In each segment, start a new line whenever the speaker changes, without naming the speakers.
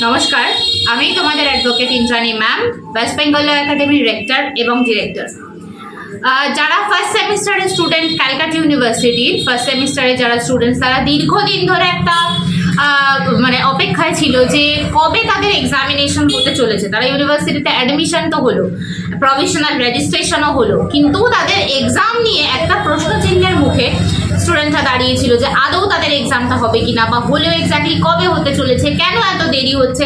নমস্কার, আমি তোমাদের advocate Indrani ma'am, West Bengal law একাডেমির রেক্টর এবং ডিরেক্টর। যারা ফার্স্ট সেমিস্টারের স্টুডেন্ট, ক্যালকাটা ইউনিভার্সিটির ফার্স্ট সেমিস্টারে যারা স্টুডেন্টস, তারা দীর্ঘদিন ধরে একটা অপেক্ষায় ছিল যে কবে তাদের এক্সামিনেশন হতে চলেছে। তারা ইউনিভার্সিটিতে অ্যাডমিশন তো হলো, প্রভিশনাল রেজিস্ট্রেশনও হলো, কিন্তু তাদের এক্সাম নিয়ে একটা প্রশ্নচিহ্নের মুখে স্টুডেন্টরা দাঁড়িয়েছিল যে আদৌ তাদের এক্সামটা হবে কিনা, বা হলেও এক্স্যাক্টলি কবে হতে চলেছে, কেন এত দেরি হচ্ছে।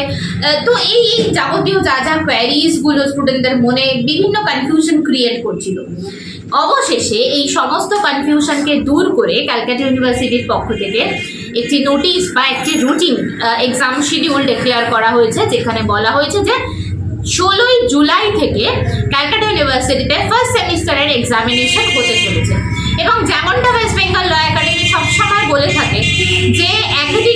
তো এই যাবতীয় যা যা কোয়ারিজগুলো স্টুডেন্টদের মনে বিভিন্ন কনফিউশন ক্রিয়েট করছিল। অবশেষে এই সমস্ত কনফিউশনকে দূর করে ক্যালকাটা ইউনিভার্সিটির পক্ষ থেকে একটি নোটিশ বা একটি রুটিন এক্সাম শিডিউল ডিক্লেয়ার করা হয়েছে, যেখানে বলা হয়েছে যে 16ই জুলাই থেকে ক্যালকাটা ইউনিভার্সিটিতে ফার্স্ট সেমিস্টারের এক্সামিনেশন হতে চলেছে। এবং যেমনটা ওয়েস্ট বেঙ্গল ল একাডেমি সবসময় বলে থাকে যে একদিকে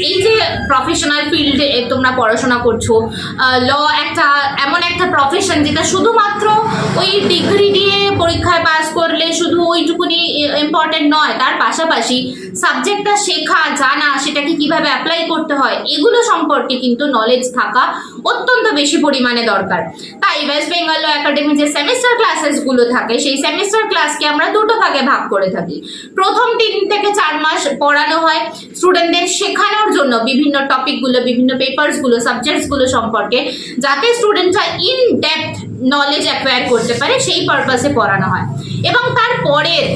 এই যে প্রফেশনাল ফিল্ডে তোমরা পড়াশোনা করছো, ল একটা এমন একটা প্রফেশন যেটা শুধুমাত্র ওই ডিগ্রি দিয়ে পরীক্ষায় পাস করলে শুধু ওইটুকুনি ইম্পর্টেন্ট নয়, তার পাশাপাশি সাবজেক্টটা শেখা, জানা, সেটাকে কিভাবে অ্যাপ্লাই করতে হয়, এগুলো সম্পর্কে কিন্তু নলেজ থাকা অত্যন্ত বেশি পরিমাণে দরকার। তাই ওয়েস্ট বেঙ্গল ল একাডেমি যে সেমিস্টার ক্লাসেসগুলো থাকে, সেই সেমিস্টার ক্লাসকে আমরা দুটো ভাগে ভাগ করে থাকি। প্রথম 3 থেকে 4 মাস পড়ানো হয় স্টুডেন্টদের শেখানোর জন্য বিভিন্ন টপিকগুলো, বিভিন্ন পেপারসগুলো, সাবজেক্টসগুলো সম্পর্কে, যাতে স্টুডেন্টরা ইন ডেপথ নলেজ অ্যাকোয়ার করতে পারে, সেই পারপাসে পড়ানো হয়। এবং তারপরের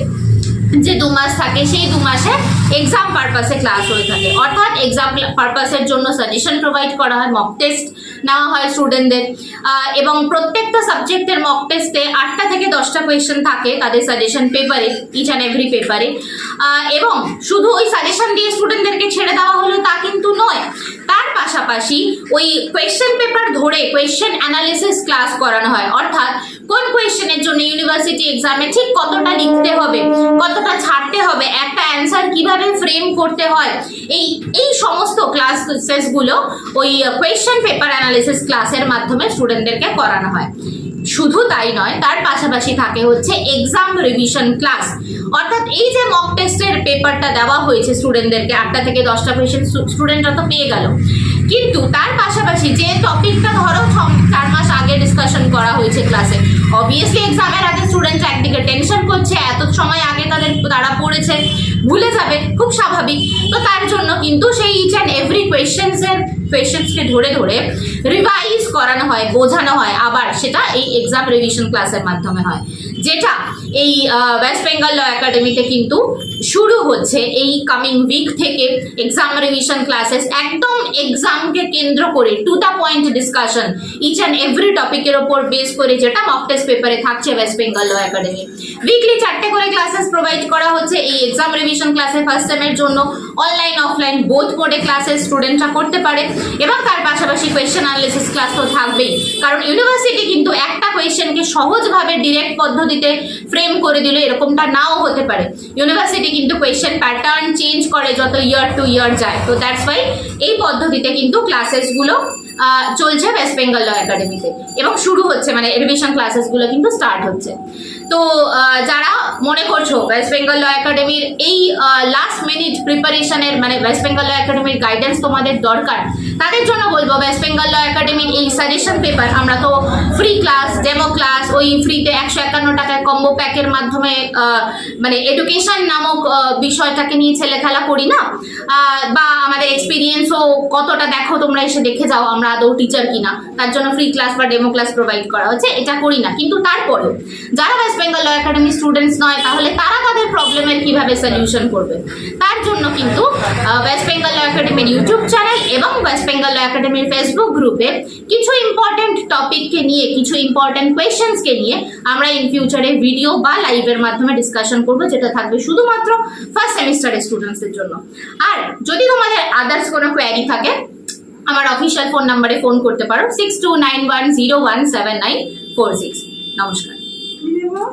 যে 2 মাস থাকে, সেই 2 মাসে এক্সাম পারপাসে ক্লাস হয়ে থাকে। অর্থাৎ এক্সাম পারপাসের জন্য সাজেশন প্রোভাইড করা হয়, মক টেস্ট নেওয়া হয় স্টুডেন্টদের, এবং প্রত্যেকটা সাবজেক্টের মক টেস্টে 8টা থেকে 10টা কোয়েশ্চেন থাকে তাদের সাজেশন পেপারে, ইচ অ্যান্ড এভরি পেপারে। এবং শুধু ওই সাজেশন দিয়ে স্টুডেন্টদেরকে ছেড়ে দেওয়া হলো তা কিন্তু নয়, তার পাশাপাশি ওই কোয়েশ্চেন পেপার ধরে কোয়েশ্চেন অ্যানালিসিস ক্লাস করানো হয়। অর্থাৎ কোন কোয়েশ্চেনের জন্য ইউনিভার্সিটি এক্সামে ঠিক কতটা লিখতে হবে, কতটা ছাড়তে হবে, একটা অ্যান্সার কিভাবে ফ্রেম করতে হয়, এই সমস্ত ক্লাসেসগুলো ওই কোয়েশ্চেন পেপার অ্যানালিসিস ক্লাসের মাধ্যমে স্টুডেন্টদেরকে করানো হয়। শুধু তাই নয়, তার পাশাপাশি থাকে হচ্ছে এক্সাম রিভিশন ক্লাস। অর্থাৎ এই যে মক টেস্টের পেপারটা দেওয়া হয়েছে স্টুডেন্টদেরকে, 8টা থেকে 10টা কোয়েশ্চেন স্টুডেন্টরা তো পেয়ে গেল, কিন্তু তার পাশাপাশি যে টপিকটা ধরো 4 মাস আগে ডিসকাশন করা হয়েছে ক্লাসে, অবভিয়াসলি এক্সামের আগে স্টুডেন্টরা একদিকে টেনশন করছে, এত সময় আগে তারা পড়েছে, ভুলে যাবে, খুব স্বাভাবিক। তো তার জন্য কিন্তু সেই ইচ অ্যান্ড এভরি কোয়েশ্চেন্সকে ধরে ধরে রিভাইজ করানো হয়, বোঝানো হয়, আবার সেটা এই এক্সাম রিভিশন ক্লাসের মাধ্যমে হয়, যেটা এই ওয়েস্ট বেঙ্গল ল একাডেমিতে কিন্তু শুরু হচ্ছে এই কামিং উইক থেকে। এক্সাম রিভিশন ক্লাসেস একদম এক্সামকে কেন্দ্র করে to the point discussion each and every টপিকের ওপর বেস করে, যেটা মক টেস্ট পেপারে থাকছে West Bengal law academy. Weekly 4টে করে ক্লাসেস প্রোভাইড করা হচ্ছে এই এক্সাম রিভিশন ক্লাসে। ফার্স্ট সেমের জন্য অনলাইন অফলাইন বোথ মোডে ক্লাসেস স্টুডেন্টরা করতে পারে, এবং তার পাশাপাশি কোয়েশ্চেন অ্যানালিসিস ক্লাস তো থাকবেই, কারণ ইউনিভার্সিটি কিন্তু একটা কোয়েশ্চেনকে সহজভাবে ডিরেক্ট পদ্ধতিতে ফ্রেম করে দিলে এরকমটা নাও হতে পারে। ইউনিভার্সিটি কিন্তু কোয়েশ্চেন প্যাটার্ন চেঞ্জ করে যত ইয়ার টু ইয়ার যায়। তো দ্যাটস ওয়াই এই পদ্ধতিতে কিন্তু ক্লাসেসগুলো চলছে ওয়েস্ট বেঙ্গল ল একাডেমিতে, এবং শুরু হচ্ছে, মানে রিভিশন ক্লাসেসগুলো কিন্তু স্টার্ট হচ্ছে। তো যারা মনে করছো ওয়েস্ট বেঙ্গল ল একাডেমির এই লাস্ট মিনিট প্রিপারেশনের, মানে ওয়েস্ট বেঙ্গল ল একাডেমির গাইডেন্স তোমাদের দরকার, তাদের জন্য বলবো ওয়েস্ট বেঙ্গল ল একাডেমির এই সাজেশন পেপার, আমরা তো ফ্রি ক্লাস, ডেমো ক্লাস, ওই ফ্রিতে 151 টাকায় কম্বো প্যাকের মাধ্যমে মানে এডুকেশন নামক বিষয়টাকে নিয়ে ছেলেখেলা করি না, বা আমাদের এক্সপিরিয়েন্সও কতটা দেখো, তোমরা এসে দেখে যাও আমরা আদৌ টিচার কিনা, তার জন্য ফ্রি ক্লাস বা ডেমো ক্লাস প্রোভাইড করা হচ্ছে, এটা করি না। কিন্তু তারপরেও যারা West Bengal law academy students নয়, তাহলে তারা তাদের প্রবলেমের কিভাবে সলিউশন করবে, তার জন্য কিন্তু ওয়েস্ট বেঙ্গল ল একাডেমির ইউটিউব চ্যানেল এবং ওয়েস্ট বেঙ্গল ল একাডেমির ফেসবুক গ্রুপে কিছু ইম্পর্টেন্ট টপিককে নিয়ে, কিছু ইম্পর্টেন্ট কোয়েশ্চেন্সকে নিয়ে আমরা ইন ফিউচারে ভিডিও বা লাইভের মাধ্যমে ডিসকাশন করবো, যেটা থাকবে শুধুমাত্র ফার্স্ট সেমিস্টারের স্টুডেন্টসদের জন্য। আর যদি তোমাদের আদার্স কোনো কোয়ারি থাকে, আমার অফিসিয়াল ফোন নাম্বারে ফোন করতে পারো 6291017946। নমস্কার।